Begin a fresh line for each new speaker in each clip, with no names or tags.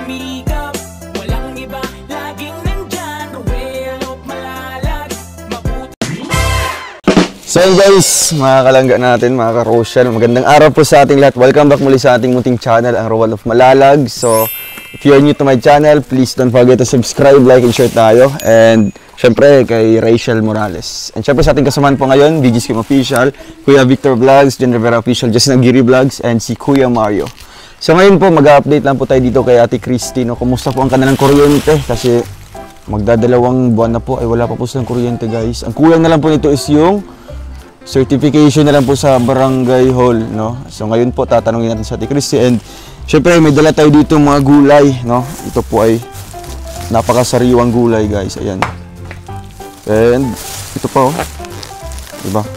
sumikap, walang iba, laging nandyan. Ruel of Malalag, mabuti.
So yun guys, mga kalangga natin, mga ka-Rochelle, magandang araw po sa ating lahat. Welcome back muli sa ating munting channel, ang Ruel of Malalag. So, if you're new to my channel, please don't forget to subscribe, like, and share tayo. And syempre kay Rachel Morales. And syempre sa ating kasamahan po ngayon, BG's Kim Official, Kuya Victor Vlogs, Jen Rivera Official, Justin Aguirre Vlogs, and si Kuya Mario. So ngayon po, mag-update lang po tayo dito kay Ate Christy. No? Kumusta po ang kanilang kuryente? Kasi magdadalawang buwan na po, ay wala pa po silang kuryente guys. Ang kulang na lang po nito is yung certification na lang po sa barangay hall, no? So ngayon po tatanungin natin sa Ate Christy, and syempre may dala tayo dito mga gulay, no? Ito po ay napakasariwang gulay, guys. Ayan. And ito pa, oh. Diba?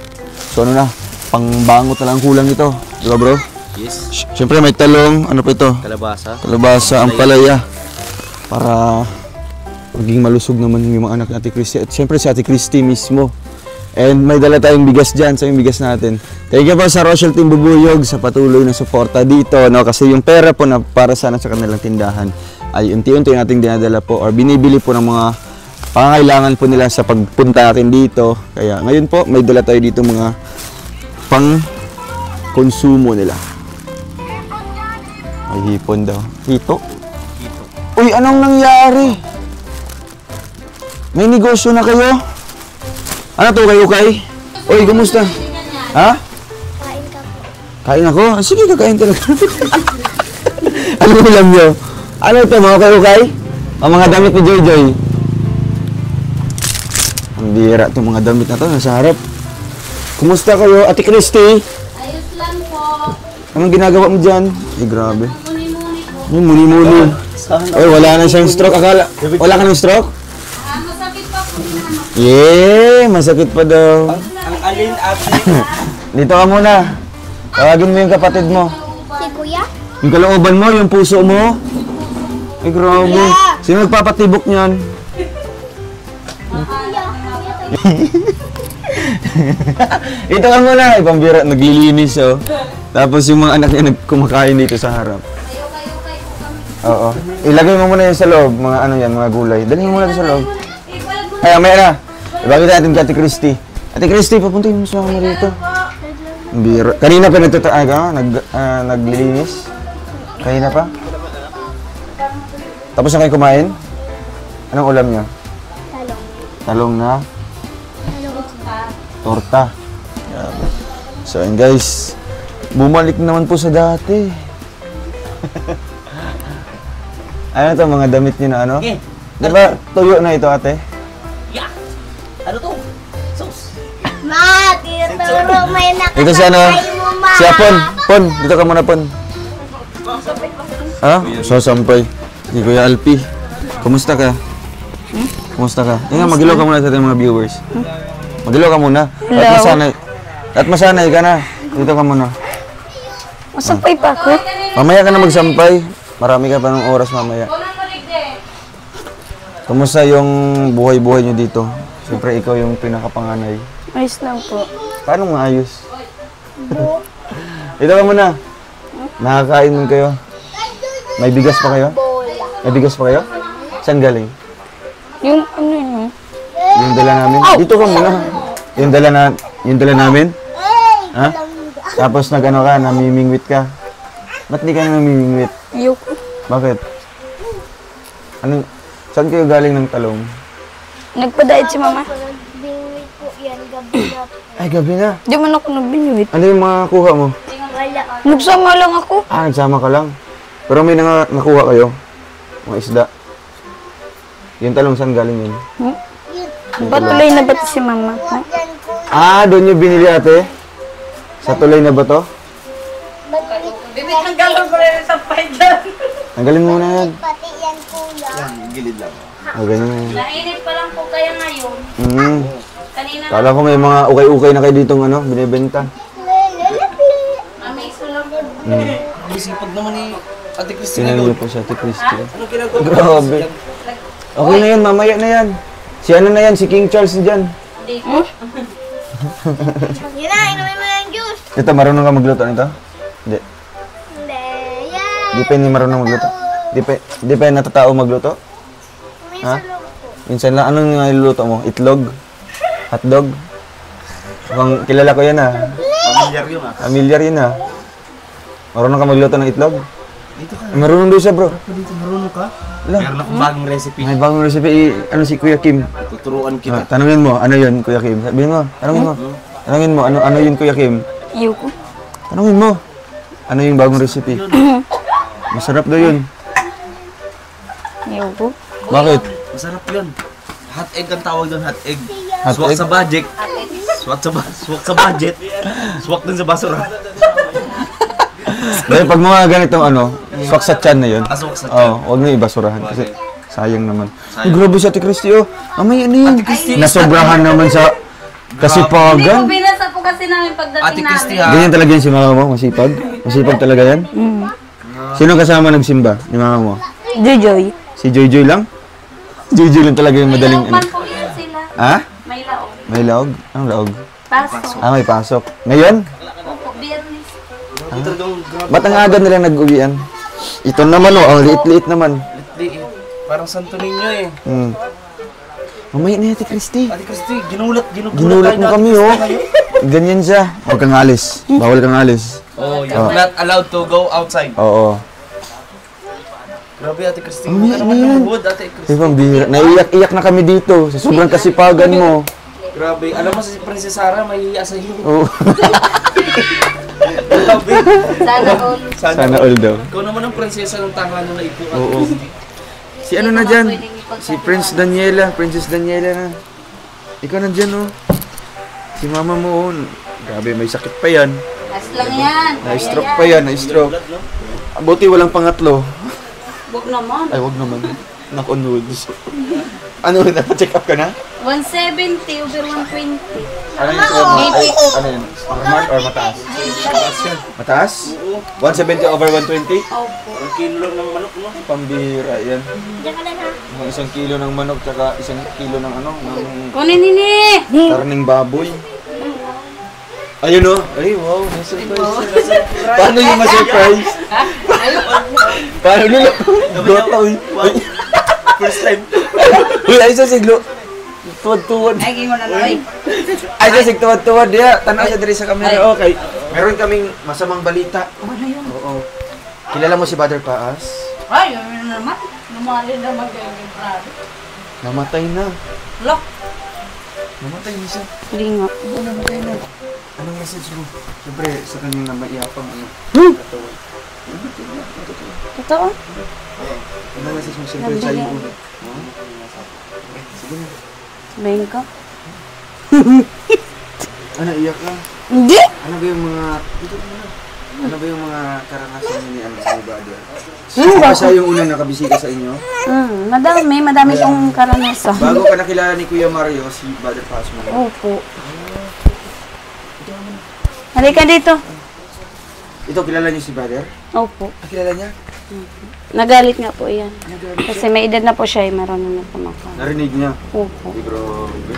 So ano na, pangbangot na lang kulang ito. Diba, bro?
Yes.
Syempre may talong, ano pa ito?
Kalabasa.
Kalabasa, ang palaya. Para maging malusog naman yung mga anak ni Ate Christy. At syempre si Ate Christy mismo. And may dala tayong bigas dyan sa yung bigas natin. Thank you po sa Rochelle Team Bubuyog sa patuloy na suporta dito, no? Kasi yung pera po na para sana sa kanilang tindahan ay unti-unti nating dinadala po or binibili po ng mga pangangailangan po nila sa pagpunta natin dito. Kaya ngayon po may dala tayo dito mga pang-konsumo nila. Ay, hipon daw. Hito? Uy, anong nangyari? May negosyo na kayo? Ano to kayo kay? Uy, kumusta? Ha?
Kain ka po.
Kain ako? Ah, sige, kakain talaga. Ano ulam nyo? Ano ito, mga kayo kay? Ang mga damit ni Joy Joy. Ang bira itong mga damit na to, nasa harap. Kumusta kayo? Ate Christy?
Ayos lang po.
Anong ginagawa mo dyan? Ay, grabe.
Muni-muni po.
Yung muni-muni. Ay, wala na siyang stroke. Akala, wala ka ng stroke?
Masakit pa po dinanok.
Yeah, masakit pa daw.
Ang alin ate.
Dito ka muna. Tawagin mo yung kapatid mo.
Si Kuya?
Yung kalooban mo, yung puso mo. Ay, grabe. Sino nagpapatibok niyan? Ito ka muna. Ibang bira, naglilinis, oh. Tapos yung mga anak niya nagkumakain dito sa harap.
Kayo-kayo po kami.
Oo. Ilagay mo muna yan sa loob, mga ano yan, mga gulay. Dalhin mo muna ito sa loob. Ay, may na. Ibagay natin kay Ate Christy. Ate Christy, papuntahin mo sa kami rito. Ang bira. Kanina pa naglilinis? Kanina pa? Tapos na kayo kumain? Anong ulam niyo?
Talong.
Talong na?
Talong pa.
Torta. Grabe. So, and guys, bumalik naman po sa dati. Ano to, mga damit niyo na ano? Diba, tuyo na ito, ate?
Yeah. Ano to? Sauce.
Ma, tinuturo may nakakay
Ito si ano?
mo, ma.
Si Apon. Pon, dito ka muna, Pon. Ha? Sasampay. Si Kuya Alpi. Kumusta ka? Kumusta ka? Tingnan, mag-ilaw ka muna sa ating mga viewers. Mag-ilaw ka muna. At masanay ka na. Dito ka muna.
Masampay pa ako.
Mamaya ka na magsampay. Marami ka pa ng oras mamaya. Kumusta yung buhay-buhay nyo dito? Siyempre, ikaw yung pinakapanganay.
Ayos lang po.
Paano maayos? Dito ka muna. Nakakain mo kayo. May bigas pa kayo? May bigas pa kayo? Saan galing?
Yung ano yun?
Yung dala namin? Dito ka muna. Yung dala namin? Ha? Tapos nag-ano ka, namimingwit ka. Ba't di ka namimingwit?
Ayoko.
Bakit? Anong, saan kayo galing ng talong?
Nagpadait si mama.
Bingwit po yan, gabi na po.
Ay, gabi na.
Di man ako nagbinuit.
Ano yung mga kuha mo?
Wala.
Nagsama lang ako.
Ah, nagsama ka lang. Pero may nakuha kayo? Mga isda. Yung talong saan galing yun?
Patuloy na ba't si mama? Ha?
Yan po.
Ah, doon yung binili ate? Sa tulay na ba to? Tanggalin mo na yan.
Pati yan kuya.
Gilid lang.
Ah, ganyan.
Nainit pa lang po kaya ngayon. Kanina
Kala ko may mga ukay-ukay na kayo ditong ano, binibenta.
may sulang.
Ang sipag naman ni Ate Christy na
Sinalo
yun.
po si Ate Christy.
Ano ginagawa mo?
Grabe. Okay na yan, mamaya na yan. Si ano na yan, si King Charles dyan.
Hindi po.
Yun na, inumin mo na yung juice.
Ito, marunong ka magluto nito? Hindi.
Hindi. Yan.
Di pa hindi marunong magluto. Di pa natatao magluto?
Minsan lang po.
Minsan lang. Anong niluluto mo? Itlog? Hotdog? Kung kilala ko yan
Pamilyar yun ah.
Familiar yun Marunong ka magluto ng itlog?
Dito ka.
Marunong doon siya bro.
Dito marunong ka?
Wala.
Meron akong bagong recipe.
May bagong recipe. Ano si Kuya Kim?
Tuturuan kita.
Tanungin mo, ano yun Kuya Kim? Sabihin mo, tanungin mo. Tanungin mo, ano yun Kuya Kim?
Ayoko.
Tanungin mo. Ano yung bagong recipe? Masarap daw yun.
Ayoko.
Bakit?
Masarap yun. Hot egg ang tawag doon, hot egg.
Hot
Swak
egg?
sa budget. Swak sa budget. Swak din sa basura.
Dahil pag mga ganitong swak sa tiyan na yun.
Swak sa
Oo, huwag na ibasurahan kasi sayang naman. Ay, grabe si Ate Christy Amay, ano yun? Nasobrahan naman sa
Hindi ko
kasipagan.
binasa po kasi namin
Ate
pagdating
Christy
namin.
ha.
Ganyan talaga yun si mama mo, masipag? Masipag talaga yan? Sino kasama nagsimba ni mama mo?
Jojoy.
Si Joy Joy lang? Joy Joy lang talaga yung madaling
May laog po yan sila.
Ha?
May laog.
May laog? Anong laog?
Pasok.
May pasok. Ngayon?
Opo, biyernes.
Ba't ang aga nila nag-uwian? Ito naman ang liit-liit naman.
Litli eh. Parang Santo Niño eh.
Mamaya na Ate Christy.
Ate Christy, ginulat
Ginulat mo kami Ganyan siya. Huwag kang alis. Bawal kang alis.
Oh, you're not allowed to go outside.
Oo.
Grabe Ate Christy.
Mamaya
Huwag ka naman
na yan.
lumuhod, Ate Christy.
Di ba, bihira. Naiiyak-iyak na kami dito sa sobrang kasipagan mo.
Grabe. Alam mo si Princess Sarah may hiya sa iyo.
Oo.
Grabe.
Sana all.
Sana all daw.
Ikaw naman ang prinsesa ng tahanan na ito.
Oo. Si ano na dyan? Si Princess Daniela na. Ikaw na dyan Si mama mo Grabe, may sakit pa yan.
Last lang yan.
Na-stroke pa yan, na-stroke. Buti walang pangatlo.
Book naman.
Ay, wag naman. Knock on wood. Ano, napa-check up ka na?
170 over 120.
Ano yung ano yun? Normal or mataas? Mataas? 170 over 120?
Opo.
Ang kilo lang ng manok mo.
Pambira yan.
Diyan ka lang ha.
Mga 1 kilo ng manok, tsaka 1 kilo ng ng
Kunin nini.
karning baboy. Ayun Ay, wow, na-surprise. Paano yung ma-surprise? Paano nila? Gota,
First time.
Uy, ay sa siglo. Tuwad-tuwad.
Ay, mo na lang.
Ay, sa sig tuwad-tuwad. Diya, tanaw siya diri sa camera. Okay. Meron kaming masamang balita.
Ano yun?
Oo. Kilala mo si Brother Paas?
Ay, yun naman. Lumali naman kayo yung brado.
Namatay na.
Look.
Namatay na siya.
Hindi nga.
Namatay na. Anong message mo? Siyempre, sa kanyang namaiyapang katawan.
Totoo?
Anong message mo siyempre sa iyo? Sige na.
Sabihin ko?
Ano, iyak ka?
Hindi.
Ano ba yung mga... Ano ba yung mga karanasan ni Brother? Sino ba siya yung unang nakabisita sa inyo?
Madami siyang karanasan.
Bago ka nakilala ni Kuya Mario, si Brother Pasmo.
Opo. Halika dito.
Ito, kilala niyo si Brother?
Opo.
Kilala niya?
Nagalit nga po yan. Kasi may edad na po siya, marunong na po maka.
Narinig niya?
Opo.
Grabe.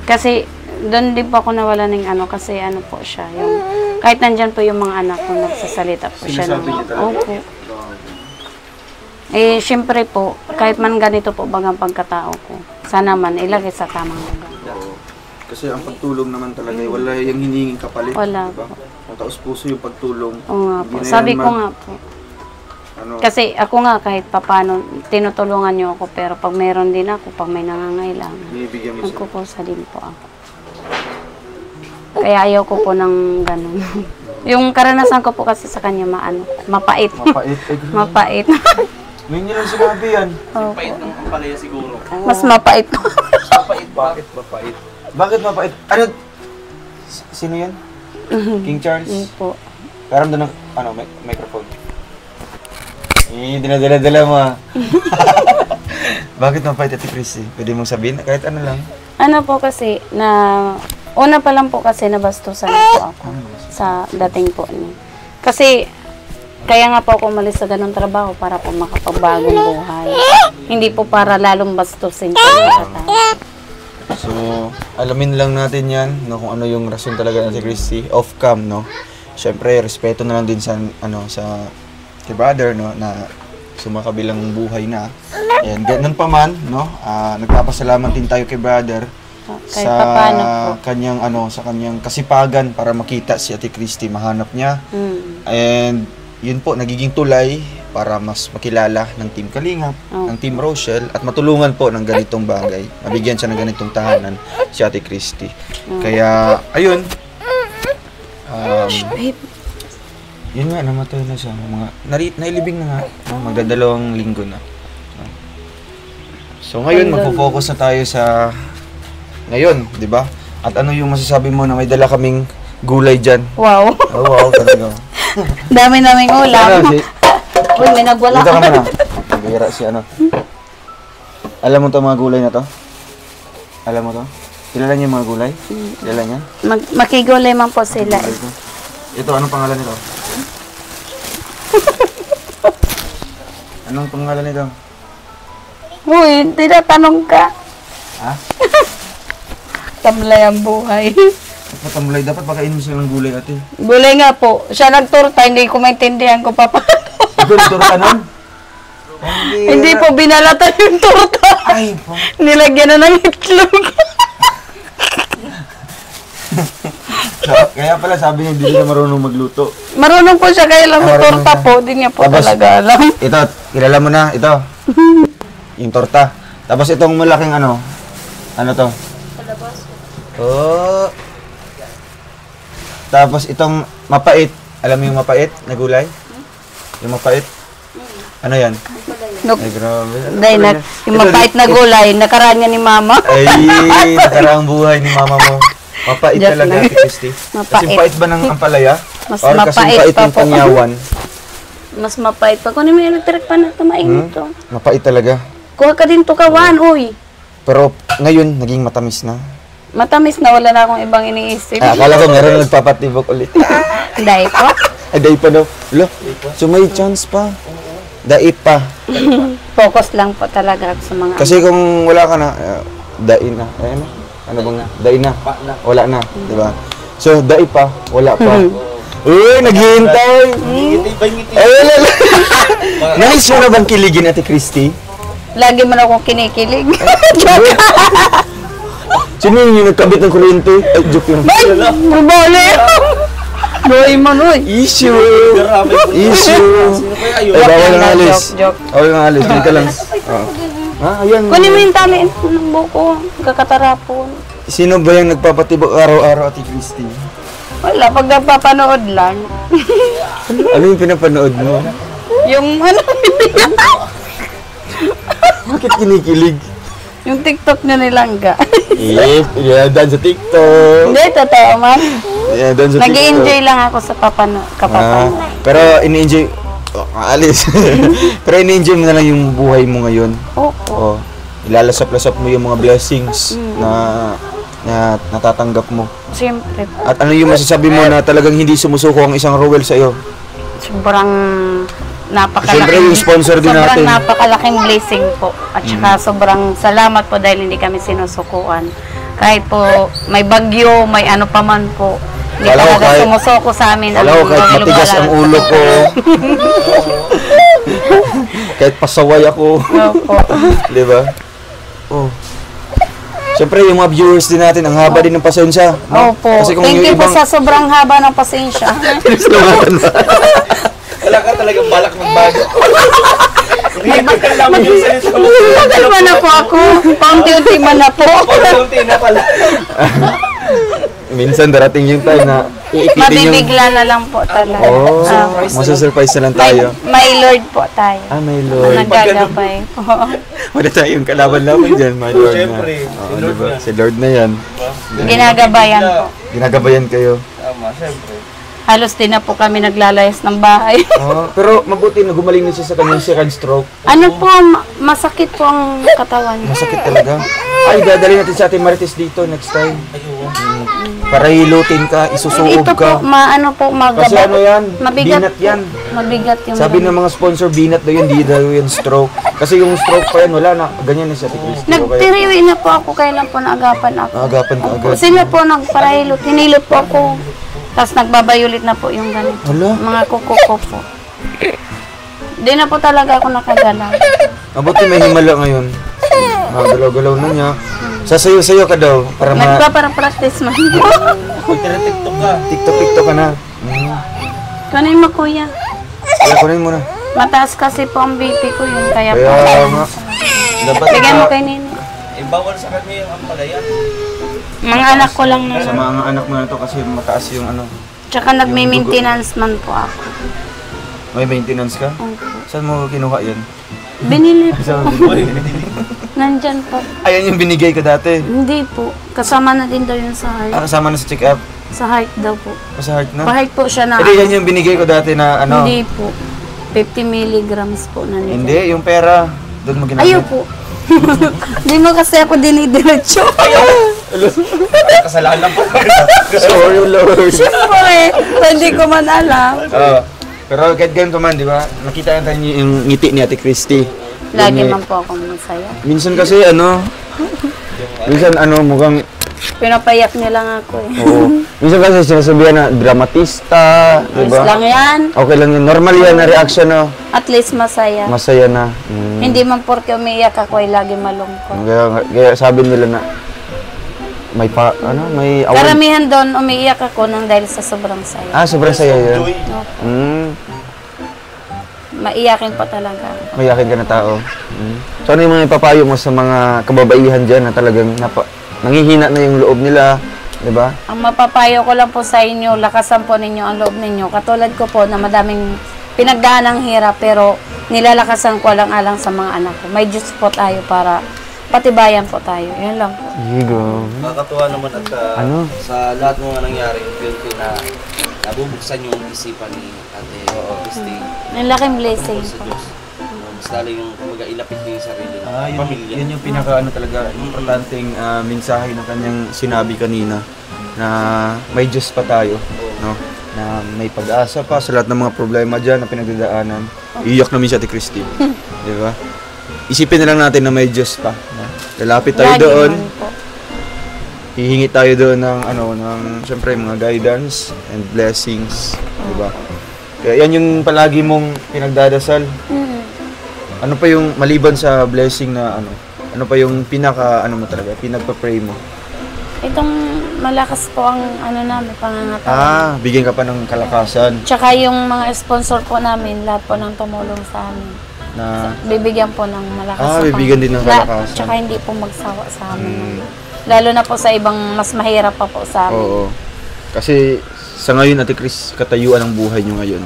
Kasi doon din po ako nawala ng kasi po siya. Yung, kahit nandyan po yung mga anak ko, nagsasalita po siya.
Sinasabi niya talaga?
Opo. Siyempre po, kahit man ganito po bagang pagkatao ko, sana man ilagay sa tamang lugar.
Kasi ang pagtulong naman talaga, wala yung hinihinging kapalit.
Wala
diba?
po.
Ang taos-puso yung pagtulong.
Oo nga po.
Hindi na
Sabi
yan
ko nga po. Kasi ako nga kahit papano, tinutulungan niyo ako, pero pag meron din ako, pag may nangangailangan,
Binibigyan mo siya.
nagkukusa din po ako. Kaya ayaw ko po ng ganun. Yung karanasan ko po kasi sa kanya mapait.
Mapait.
Mapait.
Ngayon niya lang sinabi yan.
Pait ng palaya siguro.
Mas mapait po.
Pait. Bakit mapait?
Bakit mapait? Ano? Sino yan? King Charles?
Yun po.
Karam doon ng, microphone. Dinadala-dala mo Bakit mapait Ate Christy? Pwede mong sabihin? Kahit ano lang.
Ano po kasi, una pa lang po kasi nabastusan po ako sa dating po niya. Kasi, kaya nga po ako umalis sa ganong trabaho para po makapagbagong buhay. Hindi po para lalong bastusin po yung
So, alamin lang natin yan, no, kung ano yung rason talaga ng Ate Christy. Off-cam, no? Siyempre, respeto na lang din sa, sa kay brother, no, na sumakabilang buhay na. And ganun pa man, no? Nagpapasalamat din tayo kay brother
Kahit
sa
papano po.
kanyang kasipagan para makita si Ate Christy, mahanap niya. And yun po, nagiging tulay para mas makilala ng Team Kalingap, ng Team Rochelle, at matulungan po ng ganitong bagay. Mabigyan siya ng ganitong tahanan si Ate Christy. Kaya, ayun. Yun nga, namatay na siya. Nailibing na nga. Magdadalawang linggo na. So ngayon, magpo-focus na tayo sa ngayon, di ba? At ano yung masasabi mo na may dala kaming gulay dyan?
Wow.
Oh, wow, talaga.
Dami-daming ulam.
Ano,
Uy, may nagwala.
dito ka muna. Nagbihira si ano. Alam mo to mga gulay na to? Alam mo to? Kilala niyo yung mga gulay? Kilala niya?
Makigulay man po sila.
Ito, anong pangalan nito? Anong pangalan nito?
Uy, tinatanong ka.
Ha?
Tamlay ang buhay.
Patamulay, dapat pakainin mo sila ng gulay, ate.
Gulay nga po. Siya nagturta, hindi ko maintindihan ko pa paano.
Ito, ito ka nun?
Hindi po binalatan yung torta.
Ay, po.
Nilagyan na ng itlog.
Kaya pala sabi niya, hindi na marunong magluto.
Marunong po siya kaya lang sa
Marunong
torta
siya.
po. Hindi niya po
Tapos-
talaga alam.
Ito, kilala mo na, ito. Yung torta. Tapos itong malaking ano? Ano to? Oh. Tapos itong mapait. Alam mo yung mapait na gulay? Yung mapait? Ano yan?
Nope.
Ay, grabe.
Dahil na, yung mapait na gulay, nakaraan niya ni mama.
Ay, nakaraang buhay ni mama mo. Mapait
Joke
talaga,
lang.
Ate Christy.
Mapait.
Kasing pait ba ng ampalaya?
Mas
Or kasing
mapait
pait
pa
ng
po.
pangyawan?
Mas mapait pa. Kunin mo yung electric pan na tumainit to.
Mapait talaga.
Kuha ka din to kawan, uy.
Pero ngayon, naging matamis na.
Matamis na, wala na akong ibang iniisip.
Akala ko meron nagpapatibok ulit.
Dahil po.
Ay, daip pa daw. Lo, so may chance pa. Daip pa.
Focus lang po talaga ako sa mga...
Kasi kung wala ka na, dain na. Ayun na. Ano bang, dain na. Wala na, di ba? So, daip pa, wala pa. Uy, naghihintay. Ay, wala na. Nais mo na bang kiligin, Ate Christy?
Lagi man akong kinikilig.
Sino yung nagkabit ng kuryente? Ay, joke yun.
Mabali! Boy man, uy.
Issue! Issue! Ay, bawal ng alis.
Joke.
Bawal ng alis. Dito lang. Ha, ayan.
Kunin mo yung tali ng buko. Kakatarapon.
Sino ba yung nagpapatibok araw-araw, Ate Christy?
Wala, pag nagpapanood lang.
Ano yung pinapanood mo?
Yung ano,
Bakit kinikilig?
yung TikTok na nilangga.
Yeah, dan sa TikTok.
Hindi, totoo man.
Yeah, dan sa TikTok.
Nag-i-enjoy lang ako sa kapapanood.
Pero ini-enjoy, alis. Pero ini-enjoy mo na lang yung buhay mo ngayon.
Opo.
Oh, ilalasap-lasap mo yung mga blessings na natatanggap mo.
Siyempre.
At ano yung masasabi mo na talagang hindi sumusuko ang isang Rowell sa iyo?
Sobrang napakalaking...
Siyempre yung sponsor din natin.
Sobrang napakalaking blessing po. At saka sobrang salamat po dahil hindi kami sinusukuan. Kahit po may bagyo, may ano pa man po. Hindi
Kala ko
talaga
kahit-
sumusuko sa amin.
Alam ko, kahit matigas ang ulo ko. Kahit pasaway ako.
Opo.
Di ba? Oh. Siyempre, yung mga viewers din natin, ang haba din ng pasensya. No?
Opo.
Kasi kung
Thank
yung
you po
ibang...
sa sobrang haba ng pasensya.
Wala ka talagang balak magbago.
Tagal man na po ako. Paunti-unti man na po.
Unti na pala.
Minsan darating yung time na iikitin yung...
Mabibigla na lang po talaga.
Oh,
Ah,
masusurprise na lang tayo.
may Lord po tayo.
Ah, may Lord.
Nagagabay po.
Wala tayong kalaban-laban dyan, my Lord na.
Siyempre,
Oo,
si Lord
diba?
na.
Si Lord na yan.
Ginagabayan po.
Ginagabayan kayo.
Tama, siyempre.
Halos din na po kami naglalayas ng bahay.
Oh, pero mabuti na gumaling na siya sa kanyang second stroke.
Ano po, masakit po ang katawan.
Masakit talaga. Ay, dadalhin natin sa ating Marites dito next time. Para hilutin ka, isusuog
Ito
ka.
po, maano po,
Kasi ano yan,
Mabigat
binat yan.
Mabigat yung...
Sabi ng mga sponsor, binat daw yun, di daw yun stroke. Kasi yung stroke pa yan, wala na. Ganyan na siya, Ate Christy.
Nagtiriwi na po ako, kailan po naagapan ako.
Naagapan ka agad.
Sila po nagparahilot, hinilot po ako. Tapos nagbabayulit na po yung ganito.
Hala?
Mga kuko ko po. Di na po talaga ako nakagalaw.
Mabuti may himala ngayon. Galaw-galaw na niya. Sasayo-sayo ka daw para
Nagpa-practice man.
Magtira-tiktok ka.
TikTok ka na.
Kunin mo, kuya.
Kaya kunin mo na.
Mataas kasi po ang BP ko yun, kaya po.
Kaya nga. Dapat
Bigyan mo kay Nini.
Bawal sa kanya yung ampalaya.
Mga anak ko lang na.
sa mga anak mo na to kasi mataas yung ano.
Tsaka nagme-maintenance man po ako.
May maintenance ka?
Opo.
Saan mo kinuha yan?
Binili po.
Saan mo binigay?
Nandyan po.
Ayan yung binigay ko dati.
Hindi po. Kasama na din daw yun sa heart.
Kasama na sa check-up.
Sa heart daw po.
Sa heart na?
Pa-heart po siya na.
Hindi, yan yung binigay ko dati na ano.
Hindi po. 50 milligrams po na nito.
Hindi, yung pera. Doon mo ginamit.
Ayaw po. Hindi mo kasi ako dinidiretso.
Kasalanan po.
Sorry, Lord.
Siyempre, hindi ko man alam.
Pero kahit ganito man, di ba? Nakita natin yung ngiti ni Ate Christy.
Lagi
Yung-
man po ako masaya.
Minsan kasi minsan mukhang,
Pinapayak niya lang ako eh.
oo. Minsan kasi sinasabihan na dramatista, di
Ayos lang
ba?
yan.
Okay lang yun. Normal yan na reaction, no?
At least masaya.
Masaya na.
Hindi man porke umiiyak ako ay lagi malungkot.
Kaya sabi nila na may may award.
Karamihan doon umiiyak ako nang dahil sa sobrang saya.
Sobrang saya yun.
Opo. Maiyakin pa talaga.
Mayakin ka na tao. So ano yung mga ipapayo mo sa mga kababaihan dyan na talagang nangihina na yung loob nila, di ba?
Ang mapapayo ko lang po sa inyo, lakasan po ninyo ang loob ninyo. Katulad ko po na madaming pinagdaan ng hirap pero nilalakasan ko alang-alang sa mga anak ko. May Diyos po tayo para patibayan po tayo. Yan lang po.
Higo.
Nakakatuwa naman at sa lahat ng mga nangyari, feel ko na nabubuksan yung isipan ni Ate Christy.
Ang laking blessing
Sa
po.
Diyos. Mas lalo yung kumbaga ilapit niya yung sarili ng pamilya.
Yun yung pinaka talaga importanteng mensahe na kanyang sinabi kanina na may Diyos pa tayo, no? Na may pag-asa pa sa lahat ng mga problema dyan na pinagdadaanan. Iyak namin si Ate Christy. Di ba? Isipin na lang natin na may Diyos pa. No? Lalapit tayo
Lagi
doon.
man po.
Hihingi tayo doon ng syempre mga guidance and blessings, di ba? Kaya yan yung palagi mong pinagdadasal. Ano pa yung maliban sa blessing na ano pa yung mo talaga, pinagpa-pray mo?
Itong malakas po ang namin, pangangatawan.
Bigyan ka pa ng kalakasan
Tsaka yung mga sponsor po namin, lahat po ng tumulong sa amin.
na
Bibigyan po ng malakas.
bibigyan din ng kalakasan.
Tsaka hindi po magsawa sa amin. Lalo na po sa ibang mas mahirap pa po sa amin.
Oo. Kasi sa ngayon, Ate Chris, katayuan ang buhay nyo ngayon.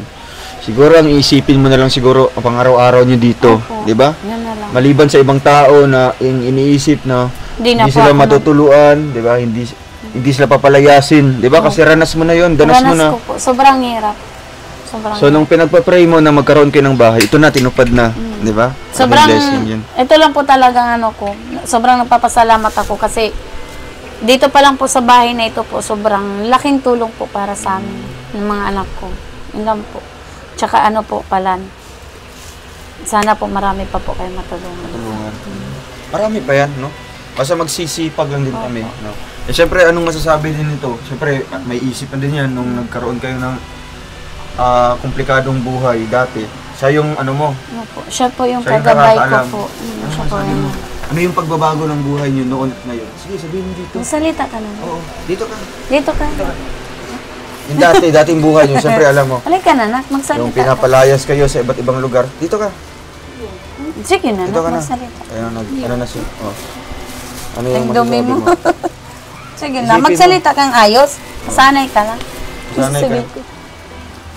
Siguro ang iisipin mo na lang siguro ang pang-araw-araw nyo dito,
Opo.
di ba?
Yan na lang.
Maliban sa ibang tao na iniisip na
Hindi na
hindi
po
sila
ako
matutuluan, di ba? Hindi sila papalayasin, di ba? Kasi ranas mo na 'yon, danas mo na.
Ko po. Sobrang hirap. Sobrang
So nung pinagpa-pray mo na magkaroon kayo ng bahay, ito na tinupad na, di ba?
Sobrang,
Malaking blessing yun.
ito lang po talagang ko. Sobrang nagpapasalamat ako kasi dito pa lang po sa bahay na ito po, sobrang laking tulong po para sa amin, ng mga anak ko. Yun lang po. Tsaka po pala. Sana po marami pa po kayo matulungan.
Tulungan. Marami pa yan, no? Basta magsisipag lang din kami, no? Eh, syempre, anong masasabi din nito? Syempre, may isipan din yan nung nagkaroon kayo ng komplikadong buhay dati. Siya yung mo,
Po. Siya po yung
siya yung
kagabay ko
nakakaalam.
po. Siya po
Sabi
yung...
mo, ano yung pagbabago ng buhay niyo noon at ngayon? Sige, sabihin mo dito.
Salita ka na.
Oo, dito ka.
Dito ka.
Yung dating buhay niyo, syempre alam mo,
Halika na, nak. Magsalita
yung
ka.
pinapalayas kayo sa iba't ibang lugar. Dito ka.
Sige na,
Dito
nak.
ka na.
Magsalita.
Ano na siya? Oh. Ano yung
Ang dumi
masasabi
mo.
mo?
Sige
Isipin
na,
mo.
magsalita kang ayos. Sanay ka lang.
Sanay ka.
Sabihin ko.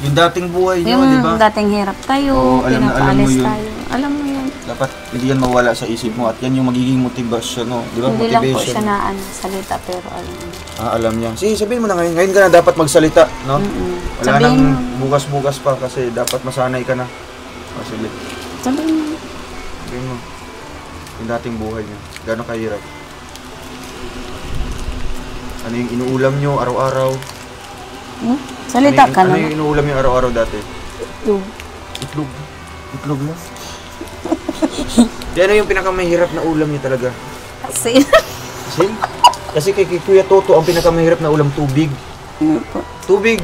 Yung dating buhay niyo,
Yung
di ba?
dating hirap tayo,
Oo, alam na alam mo
pinapaalis
yun.
tayo. Alam mo yun.
Dapat hindi yan mawala sa isip mo at yan yung magiging motivation, no? Di ba?
Hindi lang po
Motivation.
siya na salita, pero alam mo.
Alam niya. Sige, sabihin mo na ngayon. Ngayon ka na dapat magsalita, no? Wala
Sabihin
nang
mo.
bukas-bukas pa kasi dapat masanay ka na. Sige.
Sabihin mo.
Sabihin mo. Yung dating buhay niyo. Gano'ng kahirap? Ano yung inuulam niyo araw-araw?
Salita ka
Ano
na.
yung inuulam niyo araw-araw dati?
Itlog.
Itlog. Itlog mo? Di ano yung pinakamahirap na ulam niyo talaga?
Kasi,
Asin? Kasi kay Kuya Toto, ang pinakamahirap na ulam, tubig. Tubig!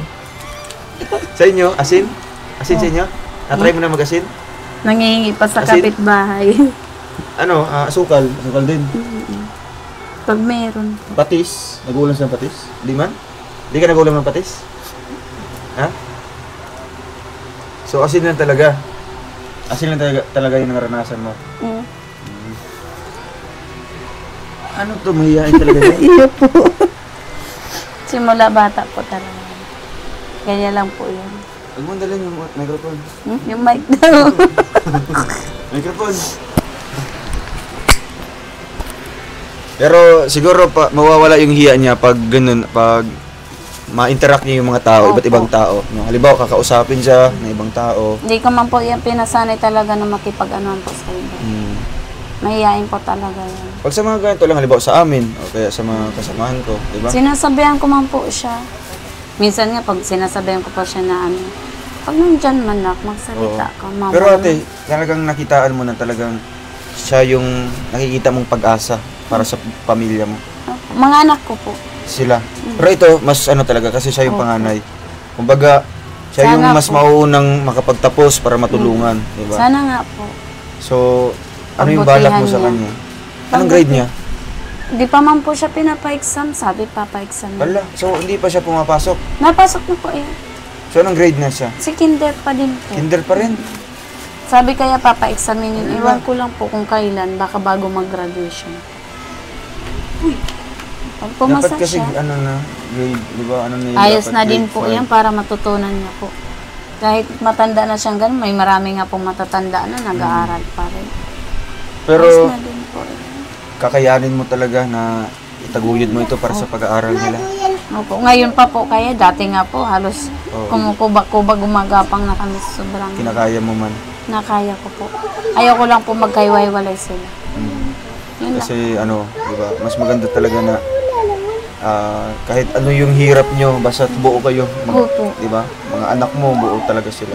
Sa inyo, asin? Asin sa inyo? Na-try mo na mag-asin?
Nangihingi pa sa
Asin?
kapitbahay.
Ano, asukal. Asukal din.
Pag meron.
Patis. Nag-uulam sa patis? Di man? Di ka nag-uulam ng patis? Ha? So, asin lang talaga. Asin lang talaga yung naranasan mo.
Mm.
Ano to? Mahihain talaga yan?
Iyo po. Simula bata po talaga. Kaya lang po yun.
Huwag mo dalhin yung microphone.
Yung mic daw.
Microphone. Pero siguro mawawala yung hiya niya pag ganun, pag ma-interact niya yung mga tao,
Opo.
iba't ibang tao. No? Halimbawa, kakausapin siya ng ibang tao.
Hindi ko man po yan pinasanay talaga na makipag-anuhan po sa iba. Mahihain po talaga yan.
Pag sa mga ganito lang, halimbawa sa amin, o kaya sa mga kasamahan ko, di ba?
Sinasabihan ko man po siya. Minsan nga, pag sinasabihan ko po siya na ano, pag nandyan man nak, magsalita ka. Mama.
Pero ate, talagang nakitaan mo na talagang siya yung nakikita mong pag-asa para sa pamilya mo.
Mga anak ko po.
Sila. Pero ito, mas ano talaga, kasi siya yung
Opo.
panganay. Kumbaga, siya yung
Sana
mas
po.
mauunang makapagtapos para matulungan, di ba?
Sana nga po.
So, ano yung balak mo sa
Pagbutihan
kanya? Anong grade niya?
Di pa man po siya pinapa-exam, sabi papa-exam.
Wala. So, hindi pa siya pumapasok.
Napasok na po eh.
So, anong grade na siya?
Si kinder pa din po.
Kinder pa rin.
Sabi kaya papa-examinin, iwan ko lang po kung kailan, baka bago mag-graduation. Pag pumasa
Dapat kasi,
siya,
ano na, grade, di ba? Ano na yun,
ayos
dapat
na din
grade
po
five.
yan para matutunan niya po. Kahit matanda na siyang ganun, may marami nga pong matatanda na nag-aaral pa rin.
Pero,
Ayos na din po.
kakayanin mo talaga na itaguyod mo ito para sa pag-aaral nila.
Opo, ngayon pa po kaya, dati nga po, halos
Oo.
kumukubak-kubak, gumagapang na kami sa sobrang
Kinakaya mo man.
nakaya ko po. Ayoko lang po magkaiwalay sila. Yun lang.
Kasi ano, di ba, mas maganda talaga na kahit ano yung hirap nyo, basta buo kayo.
Opo.
Di ba? Mga anak mo, buo talaga sila.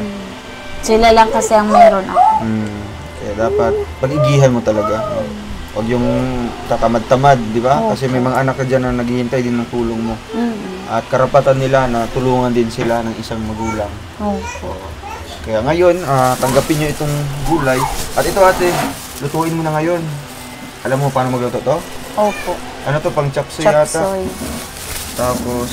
Sila lang kasi ang meron ako.
Kaya dapat pag-igihan mo talaga. No? Huwag yung tatamad-tamad, di ba? Kasi may mga anak ka dyan na naghihintay din ng tulong mo. At karapatan nila na tulungan din sila ng isang magulang.
Opo.
Kaya ngayon, tanggapin nyo itong gulay. At ito ate, lutuin mo na ngayon. Alam mo paano magluto to?
Opo.
Ano to, pang chapsuy
Chop
yata?
suey.
Tapos,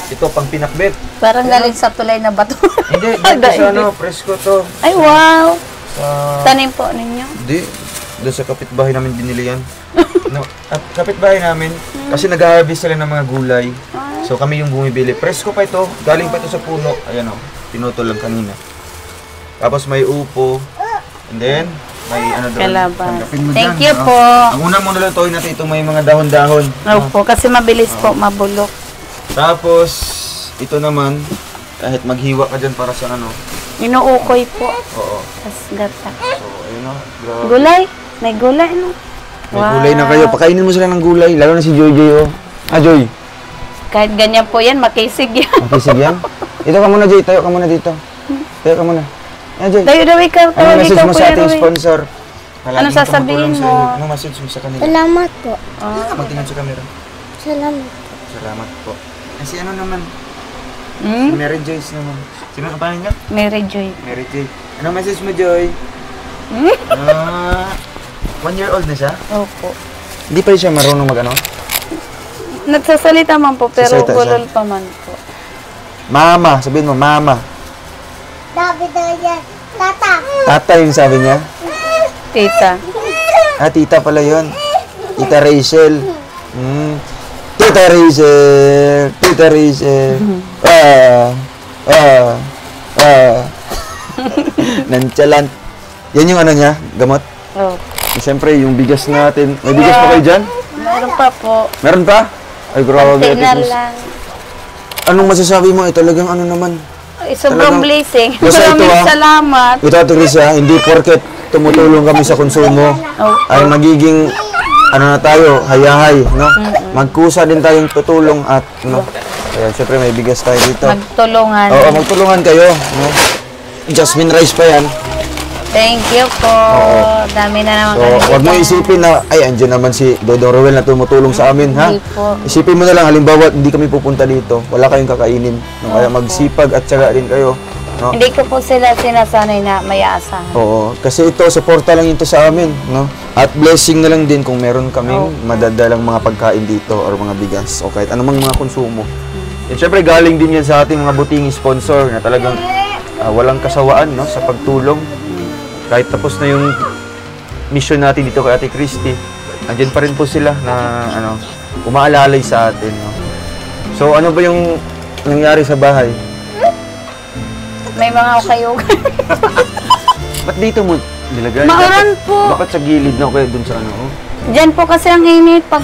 ito pang pinakbet.
Parang galing sa tulay na bato.
Hindi, dito sa ano, presko to.
Ay, wow!
Sa...
Tanim po ninyo.
Hindi, doon sa kapitbahay namin binili yan. No, at kapitbahay namin, kasi nag-harvest sila ng mga gulay. So kami yung bumibili. Presko pa ito, galing pa ito sa puno. Ayan o, pinutol lang kanina. Tapos may upo. And then, may ano doon.
Kalabas.
Tanggapin mo
Thank
dyan,
you
no?
po.
Ang una muna lutuin natin itong may mga dahon-dahon.
Opo, kasi mabilis po mabulok.
Tapos, ito naman, kahit maghiwa ka dyan para sa ano.
Inuukoy po.
Oo.
Tapos gata.
So, ayun o. Grabe.
Gulay. May gulay, no?
May gulay na kayo. Pakainin mo sila ng gulay. Lalo na si Joy Joy, oh. Joy.
Kahit ganyan po yan, makisig yan.
Makisig yan? Ito ka muna, Joy. Tayo ka muna dito. Tayo ka muna. Joy.
Dayo daw ikaw.
Ano message mo sa ating
Roy?
sponsor?
Ano sasabihin mo?
Ano message mo sa kanila?
Salamat po.
Magtingin sa camera.
Salamat.
Salamat po. Kasi ano naman? Si
Hmm?
Mary Joyce naman. Sino ka pa niya?
Mary Joy.
Mary Joy. Anong message mo, Joy? 1 year old na siya?
Opo.
Hindi pa siya marunong mag-ano?
Nagsasalita man po, pero
Sasalita siya.
bulol pa man po.
Mama. Sabihin mo, mama.
David daw yan. Tata.
Tata yung sabi niya.
Tita.
Tita pala yun. Tita Rachel. Tita Rachel. Tita Rachel. Nonchalant. Yan yung ano niya, gamot.
Oh.
Siyempre, yung bigas natin. May bigas pa kayo dyan?
Meron pa po.
Meron pa? Ay, grabe.
Konti
Ate
na
Chris.
lang.
Anong masasabi mo? Talagang ano naman.
Ay, sobrang
Talagang-
blessing.
Basta ito,
Maraming
ah.
salamat.
Ito, Ate Chris, hindi porket tumutulong kami sa konsumo, ay magiging, ano na tayo, hayahay, no? Magkusa din tayong tutulong at, no? Kaya, syempre, may bigas tayo dito.
Magtulungan.
Oo, magtulungan kayo, no? Jasmine rice pa yan.
Thank you po. Dami na naman
So, wag mo isipin na, ay, andyan naman si Dodong Rowel na tumutulong sa amin, ha?
Hindi po.
Isipin mo na lang, halimbawa, hindi kami pupunta dito, wala kayong kakainin. No? Kaya magsipag at syaga din kayo no?
Hindi ko po sila sinasanay na may aasahan.
Oo, kasi ito, suporta lang ito sa amin, no? At blessing na lang din kung meron kaming madadalang mga pagkain dito or mga bigas o kahit anumang mga konsumo. And syempre, galing din yan sa ating mga buting sponsor na talagang walang kasawaan, no? Sa pagtulong. Kahit tapos na yung mission natin dito kay Ate Christy, andyan pa rin po sila na umaalalay sa atin, no? So, ano ba yung nangyari sa bahay?
May mga kayugan.
Ba't dito mo nilagay?
Maulan po.
Dapat sa gilid na kaya dun sa
Diyan po kasi ang init pag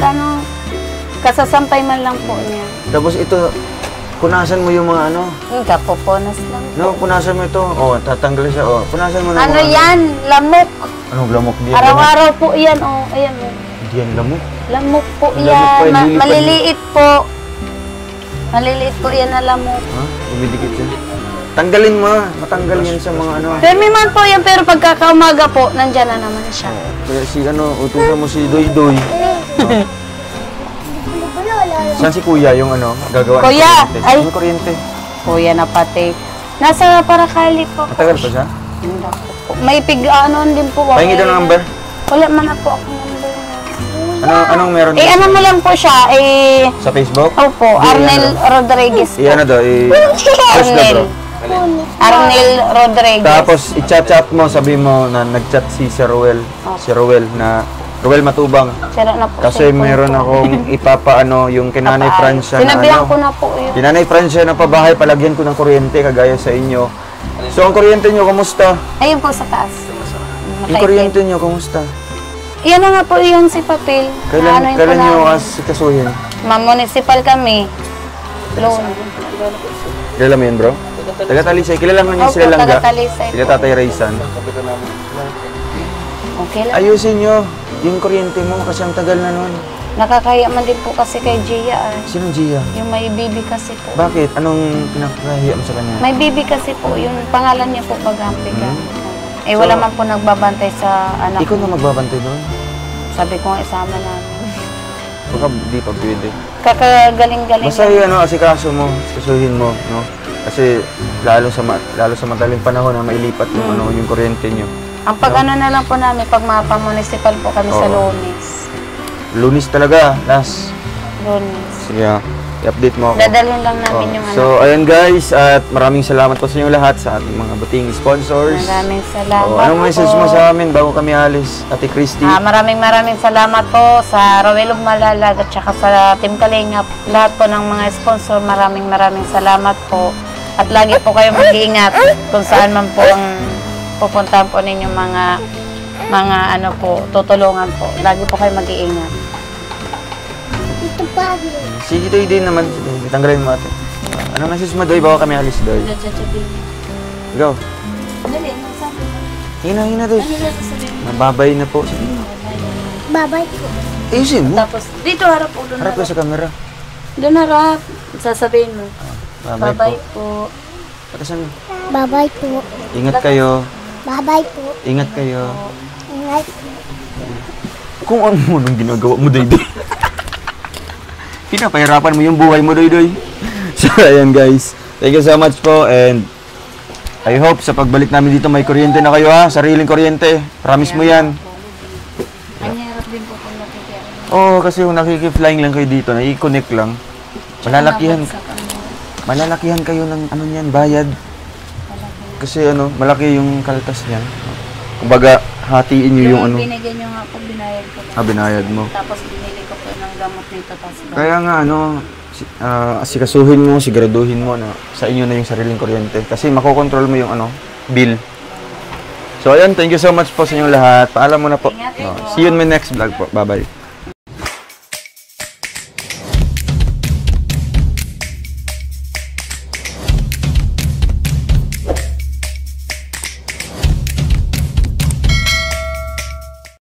kasasampay man lang po niya.
Tapos ito, punasan mo yung mga
Kapupunas lang.
No, punasan mo ito. Oh, tatanggal siya. Oh, punasan mo na.
Ano yan? Lamok.
Anong lamok diyan?
Araw-araw po yan. Ayan o.
Hindi yan lamok.
Lamok po
Lamok
yan.
pa, lilipad
Maliliit po. Maliliit po yan na lamok.
Ha? Dumidikit siya. Tanggalin mo. Matanggal yan sa mga
Pero may man po yan, pero pagkakaumaga po, nandyan na naman siya.
Kaya si utusan mo si Doy Doy. Saan si Kuya yung gagawa ng
Kuya!
kuryente?
Ay!
Yung kuryente.
Kuya na pati. Nasa Paracali po.
Matagal pa siya?
May din po.
Pahingi daw ng number.
Wala man na po ako number niya.
Anong meron?
Ano mo lang po siya,
Sa Facebook?
Opo, Arnel Rodriguez po.
Iyan daw, post na bro.
Arnel Rodriguez.
Tapos, i-chat mo, sabi mo na nag-chat si Sir Ruel. Si Ruel na, Ruel Matubang.
Sira na po.
Kasi meron akong ipapaano yung kinanay Francia na
sinabihan ko na po yun.
Kinanay Francia na pabahay, palagyan ko ng kuryente kagaya sa inyo. So, ang kuryente nyo, kumusta?
Ayun po sa taas.
Yung kuryente nyo, kumusta?
Yan na nga po yung si Papel.
Kailan nyo kasuhin?
Ma-municipal kami. Loan.
Kilala mo yun, bro? Taga-Talisay. Kilala mo niya
Opo,
sila Langga?
taga-Talisay
Sila
po.
Tatay Raysan.
Okay lang.
Ayusin nyo yung kuryente mo kasi ang tagal na nun.
Nakakaya man din po kasi kay Gia.
Sinong Gia?
Yung may bibi kasi po.
Bakit? Anong pinakahiya mo sa kanya?
May bibi kasi po. Yung pangalan niya po Bagampi ka. Wala man po nagbabantay sa anak.
Ikaw na magbabantay doon?
Sabi ko nga isama namin.
Baka di pa pwede.
Kakagaling-galing.
Basta asikaso mo, asikasuhin mo, no? Kasi lalo sa madaling panahon na mailipat yung yung kuryente nyo.
Ang na lang po namin pag mapa-municipal po kami sa Lunes.
Lunis talaga, last.
Lunes.
Sige, i-update mo ako.
Dadalhin lang namin yung
So, ayan guys, at maraming salamat po sa inyo lahat sa ating mga buting sponsors.
Maraming salamat
Anong message mo sa amin bago kami alis, Ate Christy?
Maraming salamat po sa Rowell of Malalag at saka sa Team Kalingap. Lahat po ng mga sponsor, maraming salamat po. At lagi po kayo mag-iingat kung saan man po ang pupuntahan po ninyong mga tutulungan po. Lagi po kayo mag-iingat.
Ito pa.
Sige, Doy din naman. Tanggalin mo ate. Anong message mo, Doy, bago kami alis, Doy? Go. Hina, Doy. Nababay na po.
Babay po.
Ayusin mo.
Tapos, dito harap po.
Harap ka sa camera.
Doon harap. Sasabihin mo.
Babay
po.
Patasan mo.
Babay po.
Ingat kayo.
Babay po.
Ingat kayo.
Ingat.
Kung ano mo nung ginagawa mo, Doy. Pinapahirapan mo yung buhay mo, Doy. So, ayan guys. Thank you so much po and I hope sa pagbalik namin dito may kuryente na kayo ha. Sariling kuryente. Promise mo yan.
Ang hirap din po kung nakikiyan.
Oo, kasi kung nakikiflying lang kayo dito, i-connect lang. Malalakihan kayo ng bayad. Kasi malaki yung kaltas niyan. Kumbaga, hatiin nyo yung
binigyan nyo nga po, binayad ko lang.
binayad mo.
Tapos binili ko po ng gamot nito. Tapos
Kaya nga asikasuhin mo, siguraduhin mo na sa inyo na yung sariling kuryente. Kasi makokontrol mo yung bill. So, ayan, thank you so much po sa inyong lahat. Paalam mo na po.
Ingat
See you in my next vlog po. Bye-bye.